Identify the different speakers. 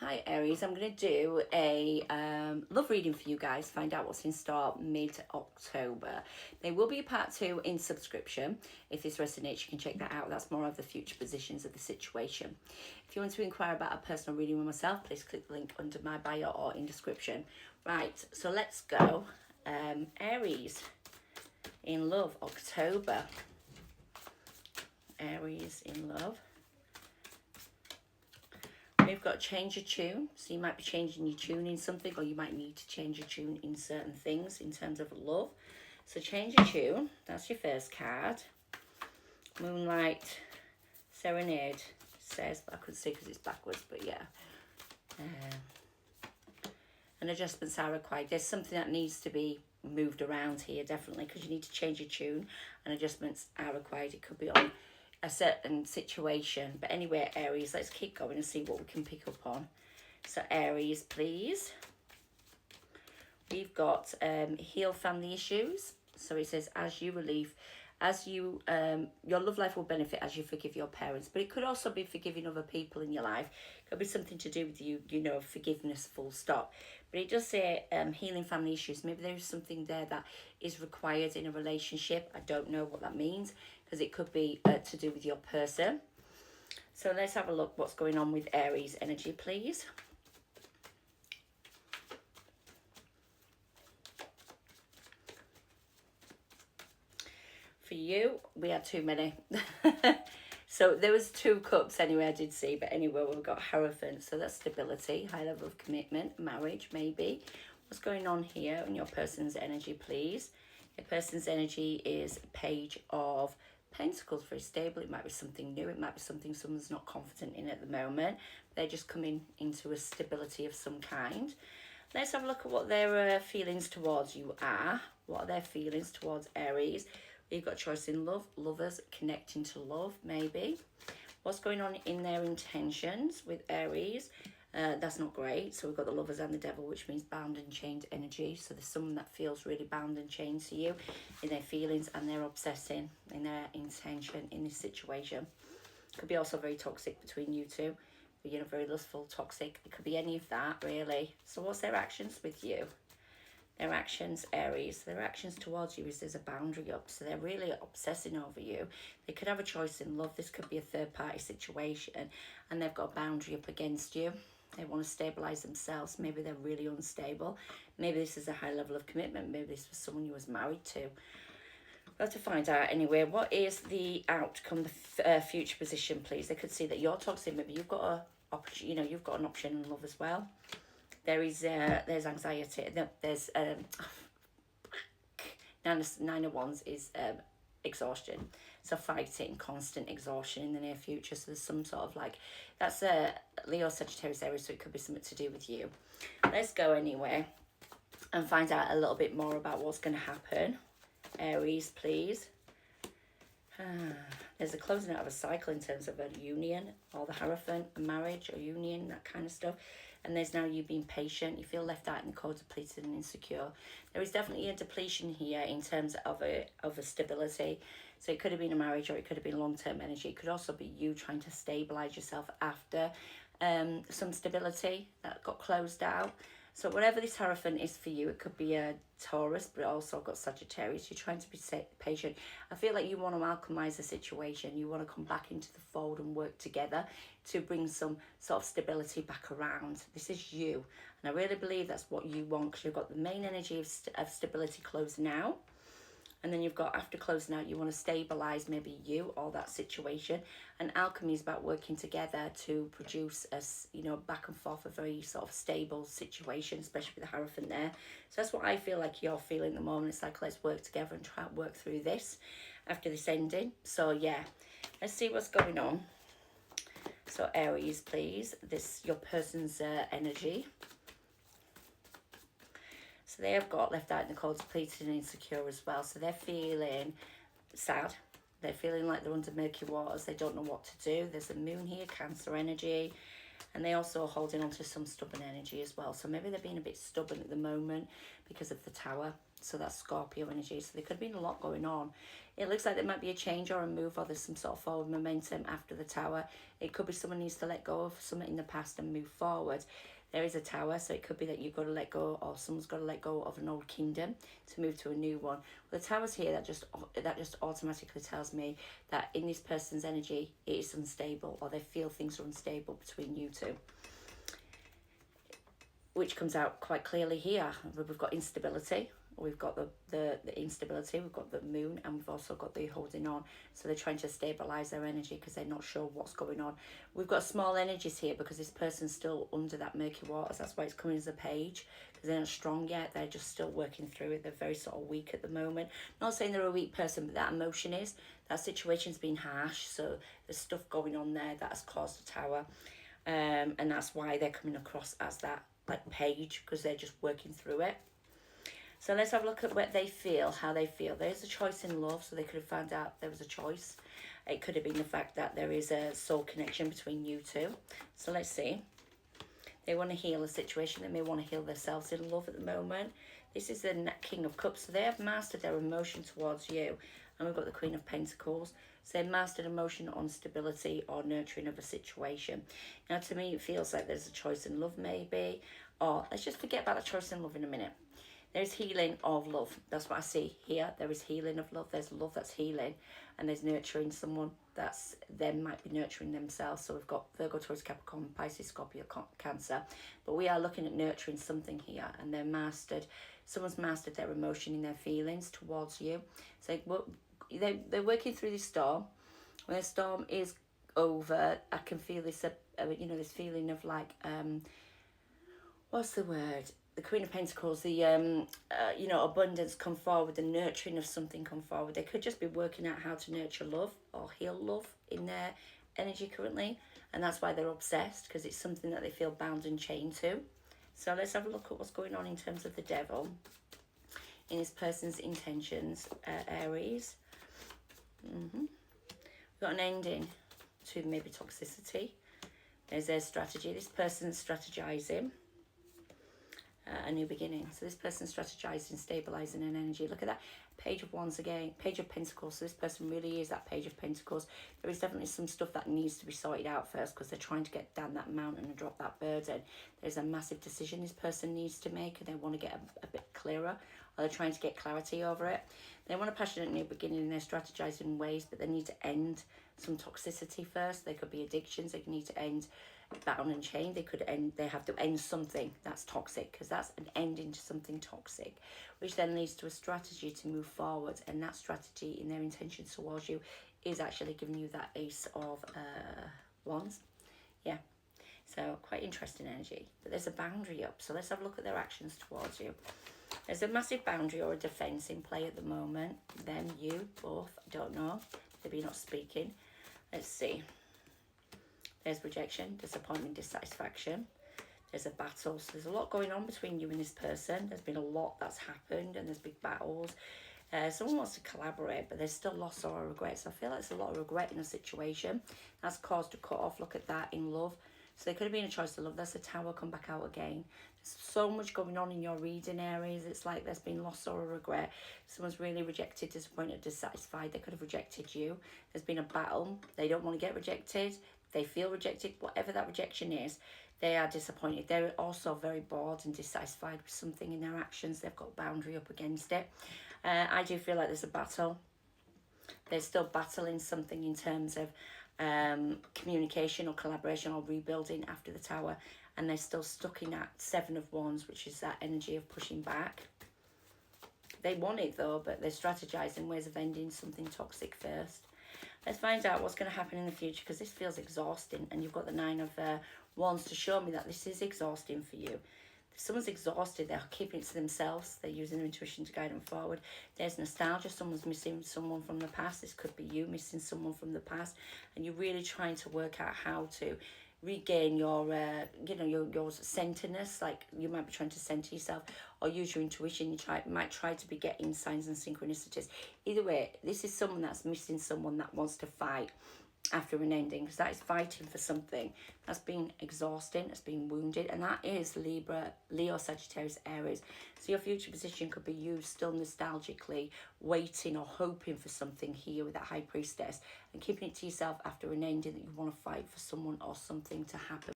Speaker 1: Hi Aries, I'm going to do a love reading for you guys, find out what's in store mid-October. There will be a part 2 in subscription. If this resonates, you can check that out. That's more of the future positions of the situation. If you want to inquire about a personal reading with myself, please click the link under my bio or in description. Right, so let's go. Aries, in love, October. Aries in love. We've got change your tune, so you might be changing your tune in something, or you might need to change your tune in certain things in terms of love. So change your tune, that's your first card. Moonlight Serenade says, but I couldn't see because it's backwards, but yeah. And adjustments are required. There's something that needs to be moved around here, definitely, because you need to change your tune, and adjustments are required. It could be on a certain situation, but anyway, Aries, let's keep going and see what we can pick up on. So Aries, please. We've got heal family issues. So it says, as you your love life will benefit as you forgive your parents, but it could also be forgiving other people in your life. It could be something to do with forgiveness, full stop. But it does say healing family issues. Maybe there is something there that is required in a relationship. I don't know what that means, because it could be to do with your person. So let's have a look what's going on with Aries energy, please. For you, we had too many. So there was 2 cups anyway, I did see, but anyway, we've got Hierophant. So that's stability, high level of commitment, marriage, maybe. What's going on here in your person's energy, please? Your person's energy is Page of Pentacles, very stable. It might be something new. It might be something someone's not confident in at the moment. They're just coming into a stability of some kind. Let's have a look at what their feelings towards you are. What are their feelings towards Aries? We've got choice in love, lovers connecting to love, maybe. What's going on in their intentions with Aries? That's not great. So we've got the lovers and the devil, which means bound and chained energy. So there's someone that feels really bound and chained to you in their feelings, and they're obsessing in their intention in this situation. Could be also very toxic between you two. Very lustful, toxic. It could be any of that, really. So what's their actions with you? Their actions, Aries, their actions towards you is there's a boundary up. So they're really obsessing over you. They could have a choice in love. This could be a third-party situation, and they've got a boundary up against you. They want to stabilize themselves. Maybe they're really unstable. Maybe this is a high level of commitment. Maybe this was someone you was married to. We'll have to find out anyway. What is the outcome, the future position, please? They could see that you're toxic. Maybe you've got you've got an option in love as well. There's anxiety. There's Nine of Wands is exhaustion. So fighting, constant exhaustion in the near future. So there's some sort of that's Leo, Sagittarius, Aries, so it could be something to do with you. Let's go anyway and find out a little bit more about what's going to happen. Aries, please. There's a closing out of a cycle in terms of a union, or the Hierophant, a marriage or union, that kind of stuff. And there's now you being patient. You feel left out in the cold, depleted and insecure. There is definitely a depletion here in terms of a stability. So it could have been a marriage, or it could have been long-term energy. It could also be you trying to stabilize yourself after some stability that got closed out. So whatever this Hierophant is for you, it could be a Taurus, but also got Sagittarius. You're trying to be patient. I feel like you want to alchemize the situation. You want to come back into the fold and work together to bring some sort of stability back around. This is you. And I really believe that's what you want, because you've got the main energy of stability closing out. And then you've got, after closing out, you want to stabilize maybe you or that situation. And alchemy is about working together to produce back and forth, a very sort of stable situation, especially with the Hierophant there. So that's what I feel like you're feeling at the moment. It's like, let's work together and try and work through this after this ending. So yeah, let's see what's going on. So Aries, please, your person's energy. So they have got left out in the cold, depleted and insecure as well. So they're feeling sad. They're feeling like they're under murky waters. They don't know what to do. There's a moon here, Cancer energy. And they also are holding on to some stubborn energy as well. So maybe they're being a bit stubborn at the moment because of the Tower. So that's Scorpio energy. So there could have been a lot going on. It looks like there might be a change or a move, or there's some sort of forward momentum after the Tower. It could be someone needs to let go of something in the past and move forward. There is a Tower, so it could be that you've got to let go, or someone's got to let go of an old kingdom to move to a new one. Well, the Tower's here, that just automatically tells me that in this person's energy, it is unstable, or they feel things are unstable between you two, which comes out quite clearly here. We've got instability. We've got the instability, we've got the moon, and we've also got the holding on. So they're trying to stabilise their energy because they're not sure what's going on. We've got small energies here because this person's still under that murky waters. That's why it's coming as a page, because they're not strong yet. They're just still working through it. They're very sort of weak at the moment. Not saying they're a weak person, but that emotion is. That situation's been harsh, so there's stuff going on there that has caused a Tower. And that's why they're coming across as that like page, because they're just working through it. So let's have a look at what they feel, how they feel. There's a choice in love, so they could have found out there was a choice. It could have been the fact that there is a soul connection between you two. So let's see. They want to heal a situation. They may want to heal themselves in love at the moment. This is the King of Cups, so they have mastered their emotion towards you. And we've got the Queen of Pentacles. So they mastered emotion on stability or nurturing of a situation. Now, to me, it feels like there's a choice in love, maybe. Or let's just forget about the choice in love in a minute. There's healing of love. That's what I see here. There is healing of love. There's love that's healing. And there's nurturing someone that's them might be nurturing themselves. So we've got Virgo, Taurus, Capricorn, Pisces, Scorpio, Cancer. But we are looking at nurturing something here. And they're mastered. Someone's mastered their emotion and their feelings towards you. So they're working through this storm. When the storm is over, I can feel this, this feeling of like, what's the word? The Queen of Pentacles, the, abundance come forward, the nurturing of something come forward. They could just be working out how to nurture love or heal love in their energy currently. And that's why they're obsessed, because it's something that they feel bound and chained to. So let's have a look at what's going on in terms of the Devil in this person's intentions, Aries. We've got an ending to maybe toxicity. There's their strategy. This person's strategizing. A new beginning. So this person's strategizing, stabilizing an energy. Look at that. Page of Wands again. Page of Pentacles. So this person really is that Page of Pentacles. There is definitely some stuff that needs to be sorted out first, because they're trying to get down that mountain and drop that burden. There's a massive decision this person needs to make, and they want to get a bit clearer, or they're trying to get clarity over it. They want a passionate new beginning, and they're strategizing ways, but they need to end some toxicity first. They could be addictions. They need to end bound and chained. They have to end something that's toxic, because that's an ending to something toxic, which then leads to a strategy to move forward. And that strategy in their intentions towards you is actually giving you that Ace of Wands. Yeah, so quite interesting energy. But there's a boundary up, so let's have a look at their actions towards you. There's a massive boundary or a defense in play at the moment. Them, you, both, I don't know. Maybe not speaking. Let's see. There's rejection, disappointment, dissatisfaction. There's a battle. So there's a lot going on between you and this person. There's been a lot that's happened, and there's big battles. Someone wants to collaborate, but there's still loss or regret. So I feel like there's a lot of regret in a situation. That's caused a cut off. Look at that in love. So there could have been a choice to love. That's a Tower come back out again. There's so much going on in your reading, Aries. It's like there's been loss or a regret. Someone's really rejected, disappointed, dissatisfied. They could have rejected you. There's been a battle. They don't want to get rejected. They feel rejected. Whatever that rejection is, they are disappointed. They're also very bored and dissatisfied with something in their actions. They've got boundary up against it. I do feel like there's a battle. They're still battling something in terms of communication or collaboration or rebuilding after the Tower, and they're still stuck in that Seven of Wands, which is that energy of pushing back. They want it though, but they're strategizing ways of ending something toxic first. Let's find out what's going to happen in the future, because this feels exhausting, and you've got the Nine of Wands to show me that this is exhausting for you. If someone's exhausted, they're keeping it to themselves. They're using their intuition to guide them forward. There's nostalgia. Someone's missing someone from the past. This could be you missing someone from the past, and you're really trying to work out how to regain your your centeredness. Like, you might be trying to center yourself or use your intuition. You might try to be getting signs and synchronicities. Either way, this is someone that's missing someone that wants to fight after an ending, because that is fighting for something. That's been exhausting, that's been wounded, and that is Libra, Leo, Sagittarius, Aries. So your future position could be you still nostalgically waiting or hoping for something here with that High Priestess, and keeping it to yourself after an ending that you want to fight for someone or something to happen.